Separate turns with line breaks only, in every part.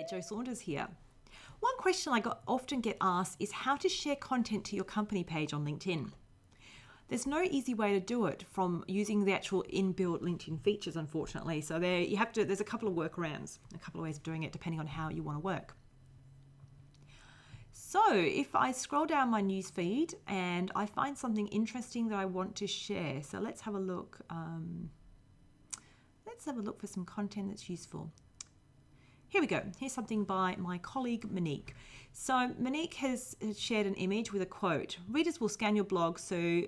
there, Joe Saunders here. One question I often get asked is how to share content to your company page on LinkedIn. There's no easy way to do it from using the actual inbuilt LinkedIn features, unfortunately. So there's a couple of workarounds, a couple of ways of doing it depending on how you want to work. So if I scroll down my news feed and I find something interesting that I want to share, so let's have a look. Let's have a look for some content that's useful. Here we go. Here's something by my colleague Monique. So Monique has shared an image with a quote. Readers will scan your blog, so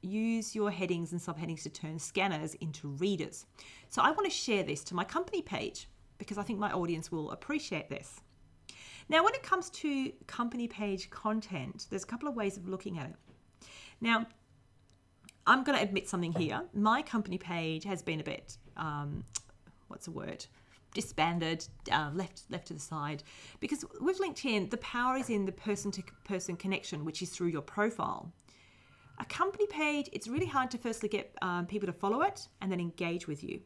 use your headings and subheadings to turn scanners into readers. So I want to share this to my company page because I think my audience will appreciate this. Now, when it comes to company page content, there's a couple of ways of looking at it. Now, I'm going to admit something here. My company page has been a bit, disbanded, left to the side. Because with LinkedIn, the power is in the person-to-person connection, which is through your profile. A company page, it's really hard to firstly get people to follow it and then engage with you.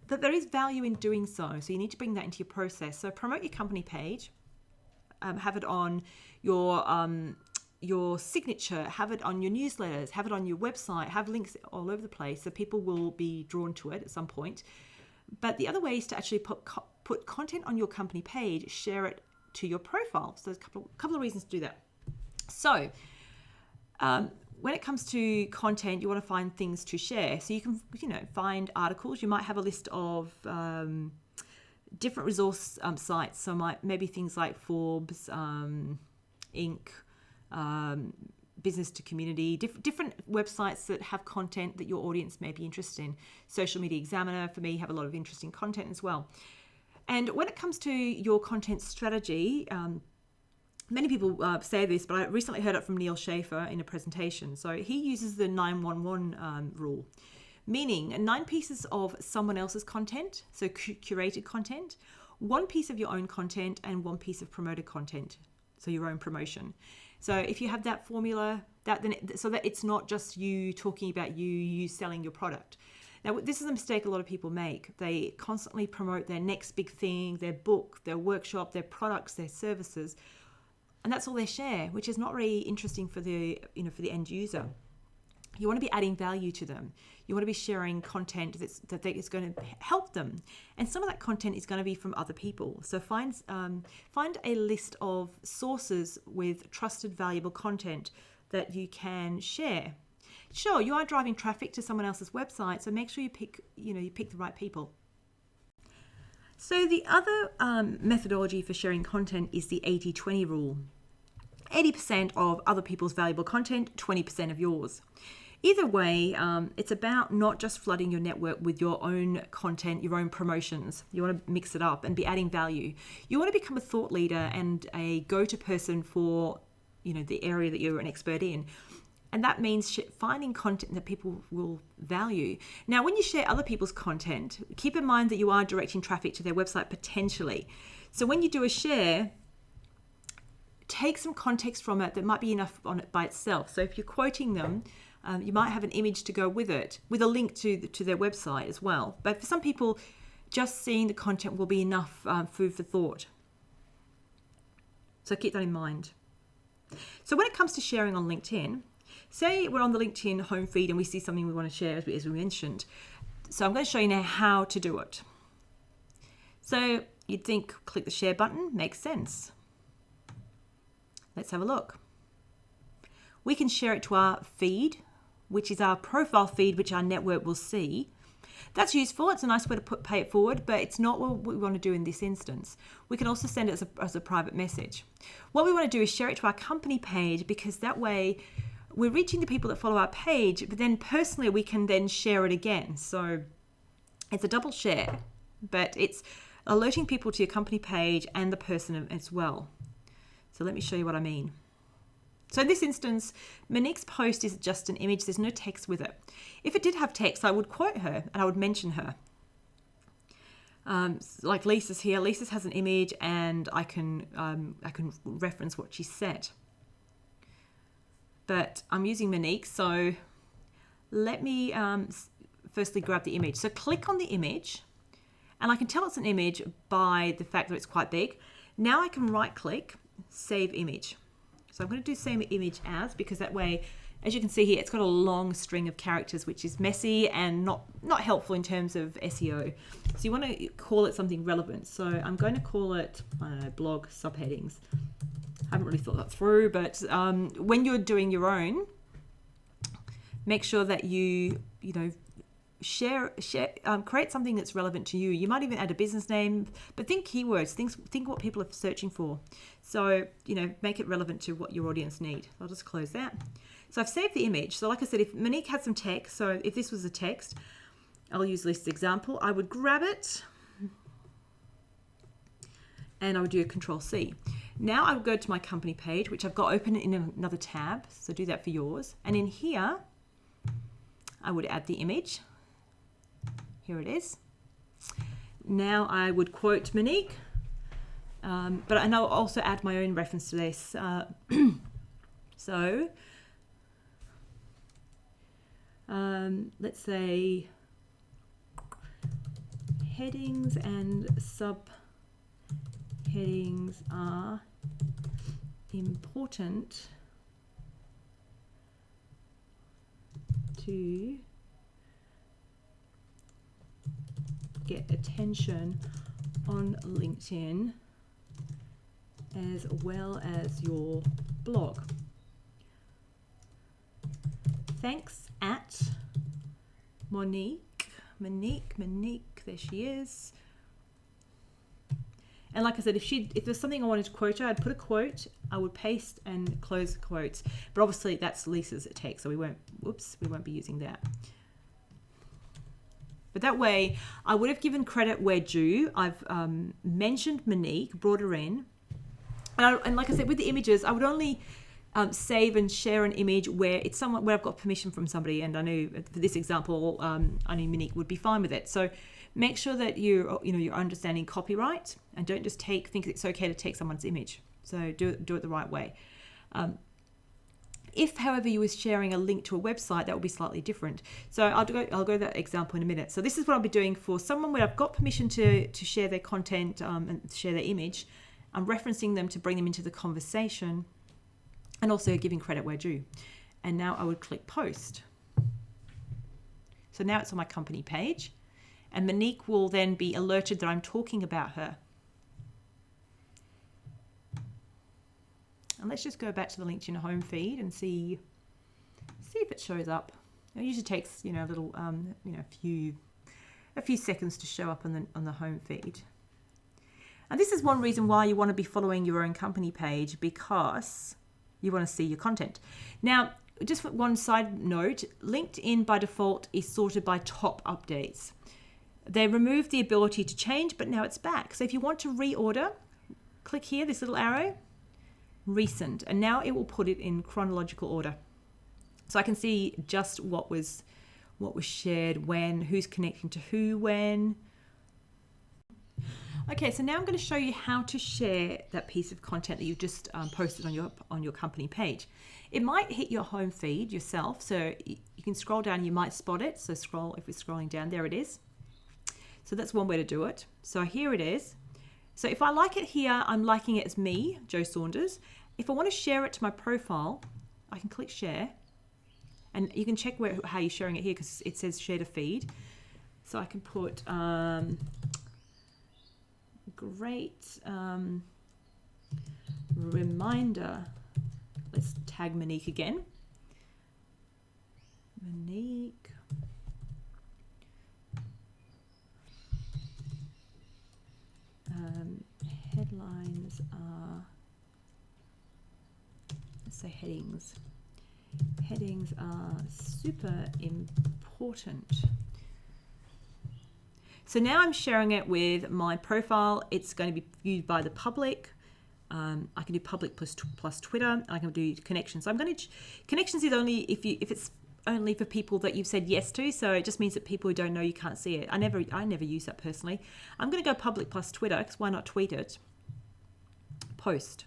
But there is value in doing so you need to bring that into your process. So promote your company page, have it on your signature, have it on your newsletters, have it on your website, have links all over the place so people will be drawn to it at some point. But the other way is to actually put content on your company page, share it to your profile. So there's a couple of reasons to do that. So when it comes to content, you want to find things to share. So you can, find articles. You might have a list of different resource sites. So maybe things like Forbes, Inc., Business to Community, different websites that have content that your audience may be interested in. Social Media Examiner, for me, have a lot of interesting content as well. And when it comes to your content strategy, many people say this, but I recently heard it from Neil Schaefer in a presentation. So he uses the 911 rule, meaning 9 pieces of someone else's content, so curated content, 1 piece of your own content, and 1 piece of promoted content, so your own promotion. So if you have that formula, so that it's not just you talking about you selling your product. Now, this is a mistake a lot of people make. They constantly promote their next big thing, their book, their workshop, their products, their services, and that's all they share, which is not really interesting for the end user. You want to be adding value to them. You want to be sharing content that is going to help them. And some of that content is going to be from other people. So find a list of sources with trusted, valuable content that you can share. Sure, you are driving traffic to someone else's website, so make sure you pick the right people. So the other methodology for sharing content is the 80-20 rule. 80% of other people's valuable content, 20% of yours. Either way, it's about not just flooding your network with your own content, your own promotions. You want to mix it up and be adding value. You want to become a thought leader and a go-to person for, the area that you're an expert in. And that means finding content that people will value. Now, when you share other people's content, keep in mind that you are directing traffic to their website potentially. So when you do a share, take some context from it that might be enough on it by itself. So if you're quoting them, you might have an image to go with it, with a link to their website as well. But for some people, just seeing the content will be enough food for thought. So keep that in mind. So when it comes to sharing on LinkedIn, say we're on the LinkedIn home feed and we see something we want to share, as we mentioned. So I'm going to show you now how to do it. So you'd think, click the share button, makes sense. Let's have a look. We can share it to our feed, which is our profile feed, which our network will see. That's useful. It's a nice way to pay it forward, but it's not what we want to do in this instance. We can also send it as a private message. What we want to do is share it to our company page, because that way we're reaching the people that follow our page, but then personally we can then share it again. So it's a double share, but it's alerting people to your company page and the person as well. So let me show you what I mean. So in this instance, Monique's post is just an image. There's no text with it. If it did have text, I would quote her and I would mention her. Like Lisa's here. Lisa's has an image and I can reference what she said. But I'm using Monique, so let me firstly grab the image. So click on the image And I can tell it's an image by the fact that it's quite big. Now I can right click, save image. So I'm going to do save image as, because that way, as you can see here, it's got a long string of characters, which is messy and not helpful in terms of SEO. So you want to call it something relevant. So I'm going to call it, I don't know, blog subheadings. I haven't really thought that through, but when you're doing your own, make sure that you share, create something that's relevant to you. You might even add a business name, but think keywords, think what people are searching for. So, make it relevant to what your audience need. I'll just close that. So I've saved the image. So like I said, if Monique had some text, so if this was a text, I'll use this example. I would grab it and I would do a Control-C. Now I would go to my company page, which I've got open in another tab. So do that for yours. And in here, I would add the image. Here it is. Now I would quote Monique, and I'll also add my own reference to this. So let's say headings and subheadings are important to get attention on LinkedIn as well as your blog. Thanks at Monique, there she is. And like I said, if there's something I wanted to quote her, I'd put a quote, I would paste and close the quotes. But obviously that's Lisa's text, so we won't be using that. But that way, I would have given credit where due. I've mentioned Monique, brought her in. And like I said, with the images, I would only save and share an image where it's someone where I've got permission from somebody. And I knew for this example, I knew Monique would be fine with it. So make sure that you're understanding copyright and don't just think it's okay to take someone's image. So do it the right way. If, however, you were sharing a link to a website, that would be slightly different. So I'll go that example in a minute. So this is what I'll be doing for someone where I've got permission to share their content and share their image. I'm referencing them to bring them into the conversation and also giving credit where due. And now I would click post. So now it's on my company page and Monique will then be alerted that I'm talking about her. And let's just go back to the LinkedIn home feed and see if it shows up. It usually takes a little a few seconds to show up on the home feed. And this is one reason why you want to be following your own company page, because you want to see your content. Now, just for one side note, LinkedIn by default is sorted by top updates. They removed the ability to change, but now it's back. So if you want to reorder, click here, this little arrow. Recent, and now it will put it in chronological order, so I can see just what was shared when, who's connecting to who when. Okay, so now I'm going to show you how to share that piece of content that you've just posted on your company page. It might hit your home feed yourself, so you can scroll down, you might spot it. So if we're scrolling down, there it is. So that's one way to do it. So here it is. So if I like it here, I'm liking it as me, Jo Saunders. If I want to share it to my profile, I can click share. And you can check how you're sharing it here because it says share to feed. So I can put great reminder. Let's tag Monique again. Monique. Headlines are, let's say headings. Headings are super important. So now I'm sharing it with my profile. It's going to be viewed by the public. I can do public plus Twitter. I can do connections. So I'm going to connections is only if it's only for people that you've said yes to. So it just means that people who don't know you can't see it. I never use that personally. I'm going to go public plus Twitter because why not tweet it? Post.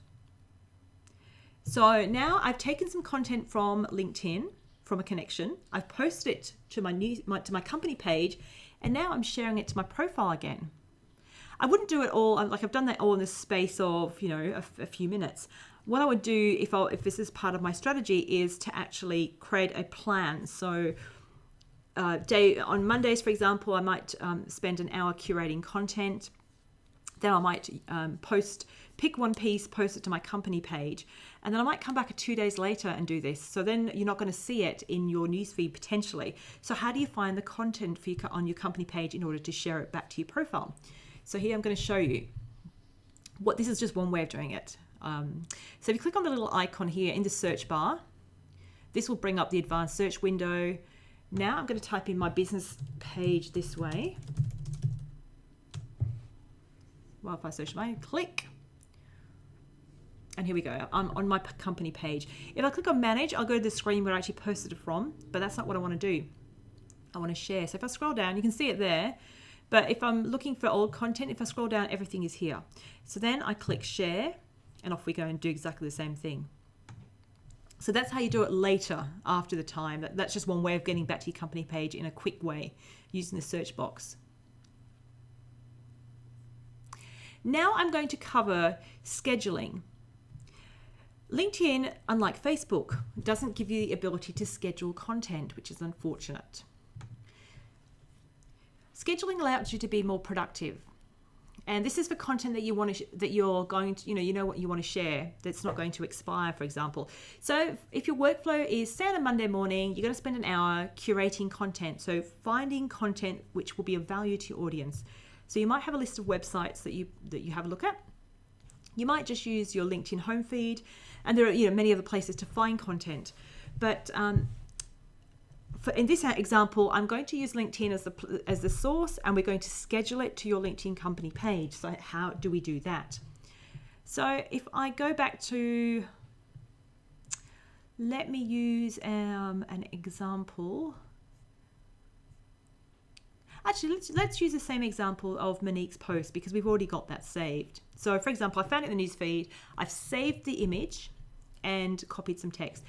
So now I've taken some content from LinkedIn, from a connection. I've posted it to my company page, and now I'm sharing it to my profile again. I wouldn't do it all. Like I've done that all in the space of, a few minutes. What I would do if this is part of my strategy is to actually create a plan. So on Mondays, for example, I might spend an hour curating content. Then I might pick one piece, post it to my company page, and then I might come back 2 days later and do this. So then you're not going to see it in your newsfeed potentially. So how do you find the content on your company page in order to share it back to your profile? So here I'm going to show you this is just one way of doing it. So if you click on the little icon here in the search bar, this will bring up the advanced search window. Now I'm going to type in my business page this way. Wildfire Social Media, click. And here we go. I'm on my company page. If I click on manage, I'll go to the screen where I actually posted it from, but that's not what I want to do. I want to share. So if I scroll down, you can see it there. But if I'm looking for old content, if I scroll down, everything is here. So then I click share and off we go and do exactly the same thing. So that's how you do it later after the time. That's just one way of getting back to your company page in a quick way using the search box. Now I'm going to cover scheduling. LinkedIn, unlike Facebook, doesn't give you the ability to schedule content, which is unfortunate. Scheduling allows you to be more productive. And this is for content that you're going to, you know what you want to share that's not going to expire, for example. So if your workflow is, say, on a Monday morning, you're going to spend an hour curating content. So finding content which will be of value to your audience. So you might have a list of websites that you have a look at. You might just use your LinkedIn home feed, and there are many other places to find content. But in this example, I'm going to use LinkedIn as the source, and we're going to schedule it to your LinkedIn company page. So how do we do that? So if I go back to, let me use an example. Actually, let's use the same example of Monique's post because we've already got that saved. So for example, I found it in the newsfeed. I've saved the image and copied some text.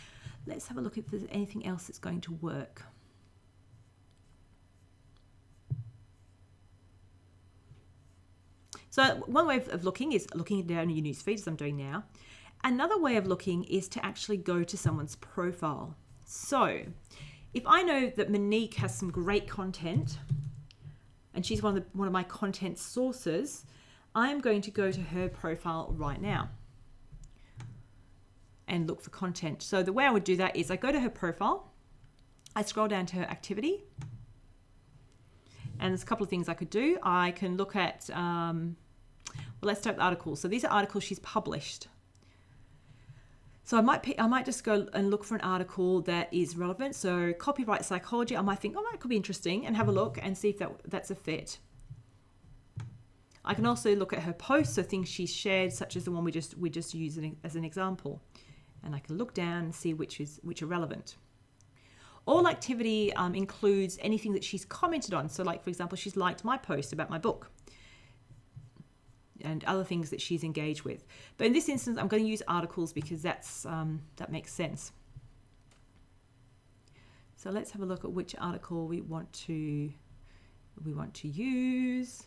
Let's have a look if there's anything else that's going to work. So one way of looking is looking down your newsfeed, as I'm doing now. Another way of looking is to actually go to someone's profile. So if I know that Monique has some great content, and she's one of my content sources, I'm going to go to her profile right now and look for content. So the way I would do that is I go to her profile, I scroll down to her activity, and there's a couple of things I could do. I can look at, let's start with articles. So these are articles she's published. So I might just go and look for an article that is relevant. So copyright psychology, I might think, that could be interesting, and have a look and see if that's a fit. I can also look at her posts, so things she's shared, such as the one we just used as an example. And I can look down and see which are relevant. All activity includes anything that she's commented on. So like, for example, she's liked my post about my book and other things that she's engaged with. But in this instance, I'm going to use articles because that makes sense. So let's have a look at which article we want to use.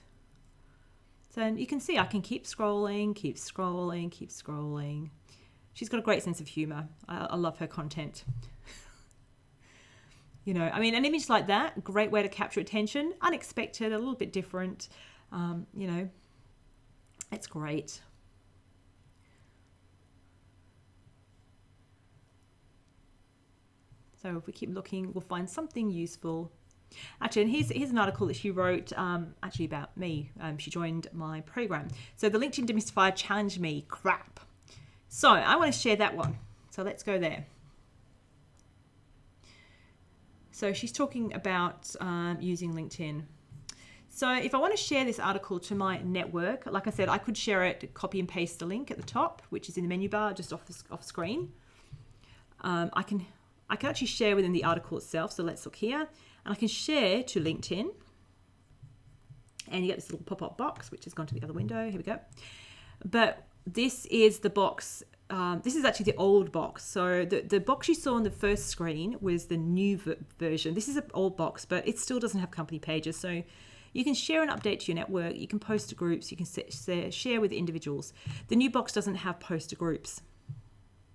So you can see I can keep scrolling. She's got a great sense of humor. I love her content. An image like that, great way to capture attention, unexpected, a little bit different, it's great. So if we keep looking, we'll find something useful. Actually, and here's an article that she wrote actually about me. She joined my program. So the LinkedIn Demystifier challenged me, crap. So I want to share that one. So let's go there. So she's talking about using LinkedIn. So if I want to share this article to my network, like I said, I could share it, copy and paste the link at the top, which is in the menu bar just off screen. I can actually share within the article itself. So let's look here, and I can share to LinkedIn. And you get this little pop-up box, which has gone to the other window. Here we go. But this is the box. This is actually the old box. So the box you saw on the first screen was the new version. This is an old box, but it still doesn't have company pages. So You can share an update to your network. You can post to groups. You can share with individuals. The new box doesn't have post to groups.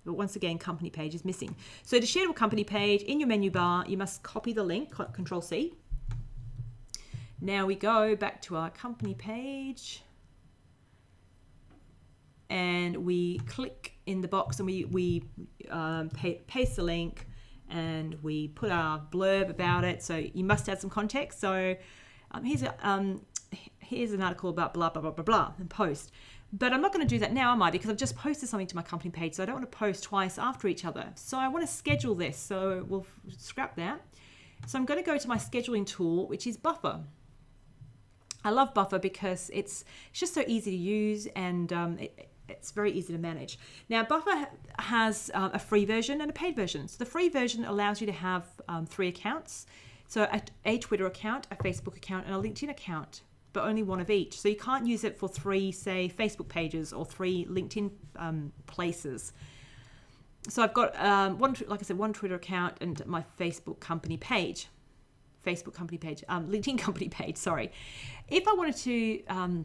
But once again, company page is missing. So to share to a company page, in your menu bar, you must copy the link, Control C. Now we go back to our company page. And we click in the box and we paste the link and we put our blurb about it. So you must add some context. So here's an article about blah, blah, blah, blah, blah, and post. But I'm not going to do that now, am I? Because I've just posted something to my company page, so I don't want to post twice after each other. So I want to schedule this. So we'll scrap that. So I'm going to go to my scheduling tool, which is Buffer. I love Buffer because it's just so easy to use and it's very easy to manage. Now, Buffer has a free version and a paid version. So the free version allows you to have 3 accounts. So a Twitter account, a Facebook account, and a LinkedIn account, but only one of each. So you can't use it for 3, say, Facebook pages or 3 LinkedIn places. So I've got, one Twitter account and my Facebook company page. LinkedIn company page, sorry. If I wanted to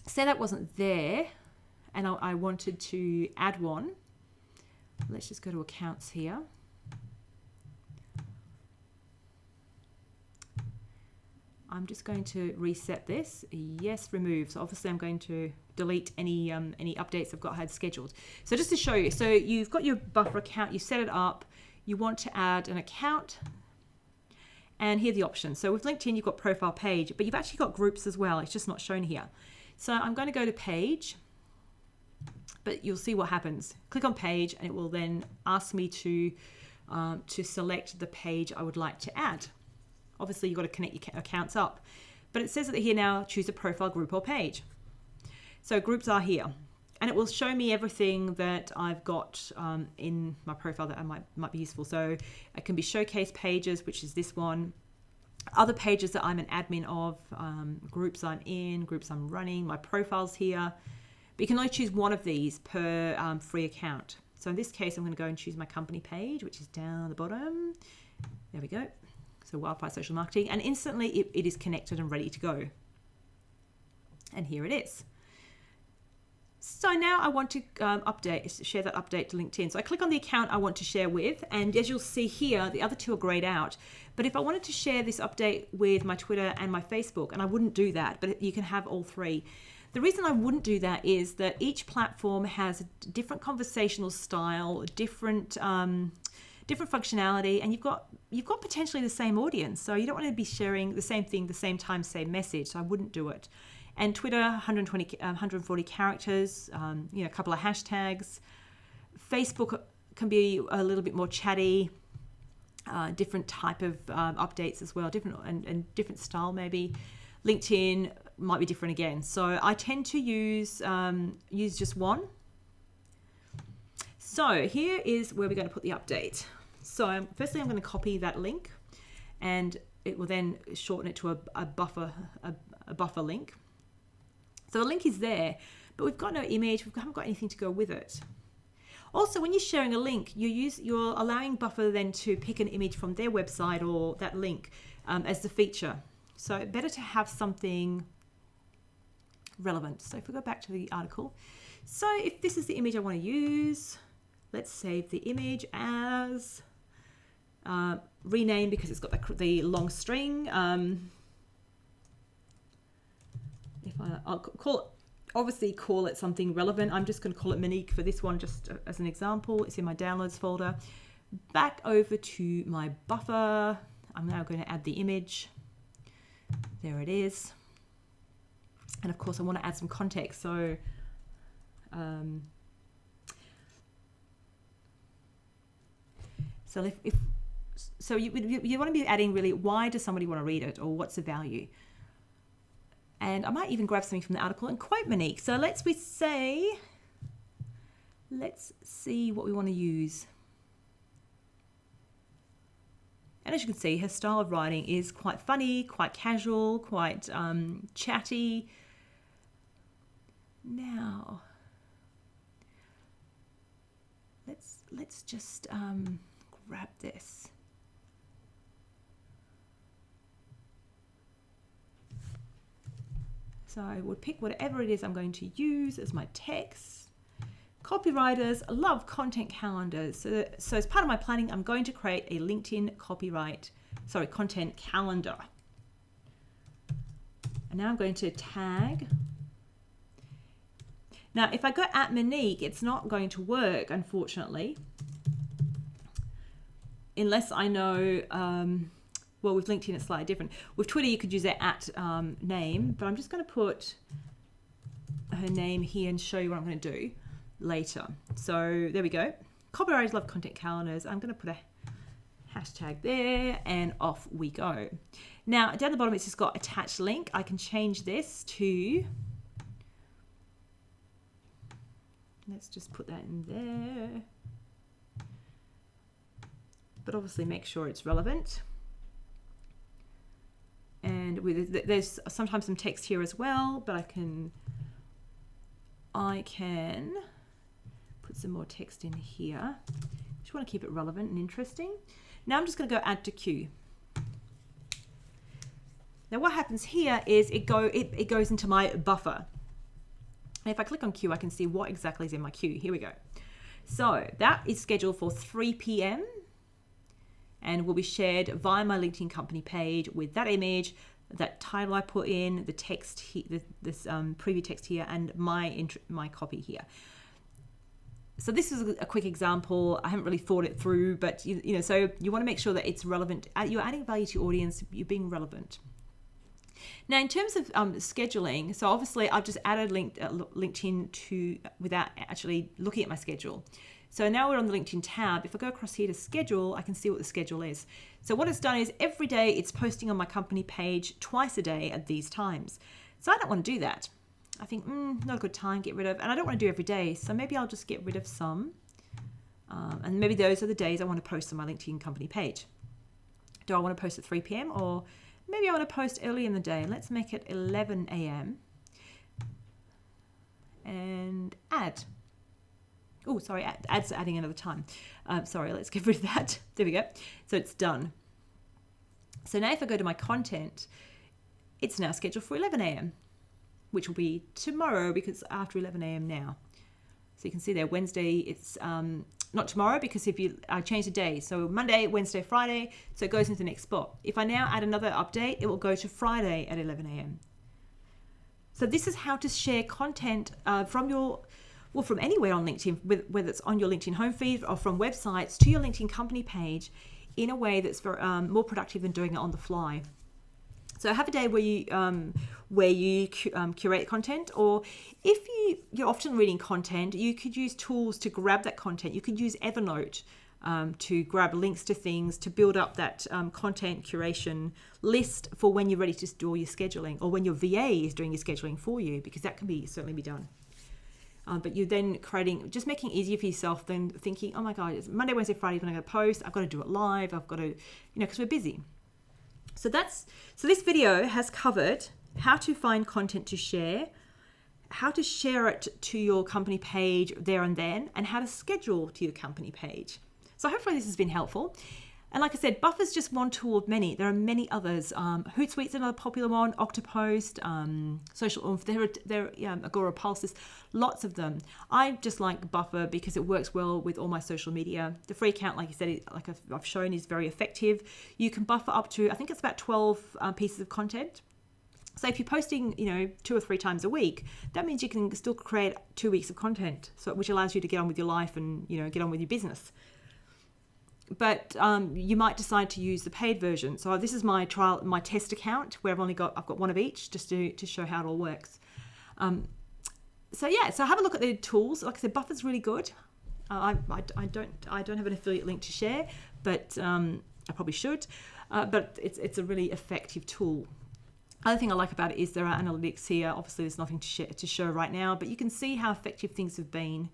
say that wasn't there and I wanted to add one, let's just go to accounts here. I'm just going to reset this. Yes, remove. So obviously I'm going to delete any updates I've got had scheduled. So just to show you, so you've got your Buffer account, you set it up, you want to add an account, and here are the options. So with LinkedIn, you've got profile page, but you've actually got groups as well. It's just not shown here. So I'm going to go to page, but you'll see what happens. Click on page, and it will then ask me to select the page I would like to add. Obviously, you've got to connect your accounts up. But it says that here now, choose a profile, group, or page. So groups are here. And it will show me everything that I've got in my profile that might be useful. So it can be showcase pages, which is this one. Other pages that I'm an admin of, groups I'm in, groups I'm running, my profile's here. But you can only choose one of these per free account. So in this case, I'm going to go and choose my company page, which is down the bottom. There we go. So Wildfire Social Marketing. And instantly it is connected and ready to go. And here it is. So now I want to share that update to LinkedIn. So I click on the account I want to share with, and as you'll see here, the other 2 are grayed out. But if I wanted to share this update with my Twitter and my Facebook, and I wouldn't do that, but you can have all 3. The reason I wouldn't do that is that each platform has a different conversational style, different functionality, and you've got potentially the same audience. So you don't want to be sharing the same thing, the same time, same message. So I wouldn't do it. And Twitter, 140 characters, a couple of hashtags. Facebook can be a little bit more chatty, different type of updates as well, different and different style maybe. LinkedIn might be different again. So I tend to use just one. So here is where we're going to put the update. So firstly, I'm going to copy that link, and it will then shorten it to a buffer link. So the link is there, but we've got no image. We haven't got anything to go with it. Also, when you're sharing a link, you're allowing Buffer then to pick an image from their website or that link as the feature. So better to have something relevant. So if we go back to the article, so if this is the image I want to use, let's save the image as rename because it's got the long string. I'll call it something relevant. I'm just going to call it Monique for this one, just as an example. It's in my downloads folder. Back over to my Buffer. I'm now going to add the image. There it is. And of course, I want to add some context. So, you want to be adding really, why does somebody want to read it, or what's the value? And I might even grab something from the article and quote Monique. So let's see what we want to use. And as you can see, her style of writing is quite funny, quite casual, quite chatty. Now, let's just grab this. So I would pick whatever it is I'm going to use as my text. Copywriters love content calendars. So as part of my planning, I'm going to create a LinkedIn content calendar. And now I'm going to tag. Now, if I go at Monique, it's not going to work, unfortunately. Unless I know, well, with LinkedIn, it's slightly different. With Twitter, you could use their at name, but I'm just going to put her name here and show you what I'm going to do later. So there we go. Copywriters love content calendars. I'm going to put a hashtag there and off we go. Now, down the bottom, it's just got attached link. I can change this to, let's just put that in there. But obviously make sure it's relevant. And there's sometimes some text here as well, but I can put some more text in here. Just want to keep it relevant and interesting. Now I'm just going to go add to queue. Now what happens here is it goes into my buffer. And if I click on queue, I can see what exactly is in my queue. Here we go. So that is scheduled for 3 p.m. and will be shared via my LinkedIn company page with that image, that title I put in, the text, this preview text here, and my copy here. So this is a quick example. I haven't really thought it through, but so you want to make sure that it's relevant. You're adding value to your audience. You're being relevant. Now, in terms of scheduling, so obviously I've just added LinkedIn without actually looking at my schedule. So now we're on the LinkedIn tab. If I go across here to schedule, I can see what the schedule is. So what it's done is every day it's posting on my company page twice a day at these times. So I don't want to do that. I think, not a good time, get rid of, and I don't want to do every day. So maybe I'll just get rid of some. And maybe those are the days I want to post on my LinkedIn company page. Do I want to post at 3 p.m. or maybe I want to post early in the day? Let's make it 11 a.m. and add. Oh, sorry, adding another time. Sorry, let's get rid of that. There we go. So it's done. So now if I go to my content, it's now scheduled for 11 a.m., which will be tomorrow because after 11 a.m. now. So you can see there, Wednesday, it's not tomorrow because I change the day. So Monday, Wednesday, Friday, so it goes into the next spot. If I now add another update, it will go to Friday at 11 a.m. So this is how to share content from anywhere on LinkedIn, whether it's on your LinkedIn home feed or from websites to your LinkedIn company page in a way that's more productive than doing it on the fly. So have a day where you curate content, or if you're often reading content, you could use tools to grab that content. You could use Evernote to grab links to things, to build up that content curation list for when you're ready to do all your scheduling, or when your VA is doing your scheduling for you, because that can certainly be done. But you're then just making it easier for yourself than thinking, oh my God, it's Monday, Wednesday, Friday when I'm going to post. I've got to do it live. I've got to, because we're busy. So this video has covered how to find content to share, how to share it to your company page there and then, and how to schedule to your company page. So hopefully this has been helpful. And like I said, Buffer's just one tool of many. There are many others. Hootsuite's another popular one. Octopost, Social Oomph, Agora Pulses, lots of them. I just like Buffer because it works well with all my social media. The free account, like you said, like I've shown, is very effective. You can buffer up to, I think it's about 12 pieces of content. So if you're posting, 2 or 3 times a week, that means you can still create 2 weeks of content, which allows you to get on with your life and, get on with your business. But you might decide to use the paid version. So this is my test account where I've got one of each just to show how it all works. So have a look at the tools. Like I said, Buffer's really good. I don't have an affiliate link to share, but I probably should. But it's a really effective tool. Other thing I like about it is there are analytics here. Obviously, there's nothing to show right now, but you can see how effective things have been.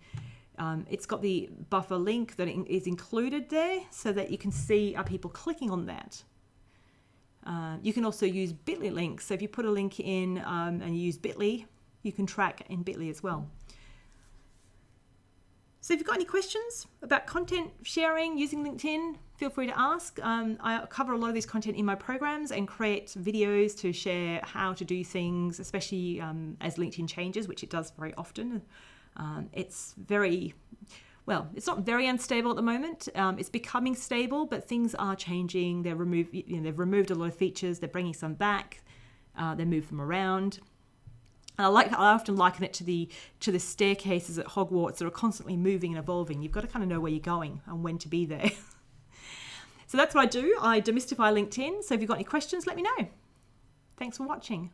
It's got the Buffer link that is included there so that you can see are people clicking on that. You can also use Bitly links. So if you put a link in and you use Bitly, you can track in Bitly as well. So if you've got any questions about content sharing using LinkedIn, feel free to ask. I cover a lot of this content in my programs and create videos to share how to do things, especially as LinkedIn changes, which it does very often. It's not very unstable at the moment. It's becoming stable, but things are changing. They've removed a lot of features. They're bringing some back. They move them around. And I often liken it to the staircases at Hogwarts that are constantly moving and evolving. You've got to kind of know where you're going and when to be there. So that's what I do. I demystify LinkedIn. So if you've got any questions, let me know. Thanks for watching.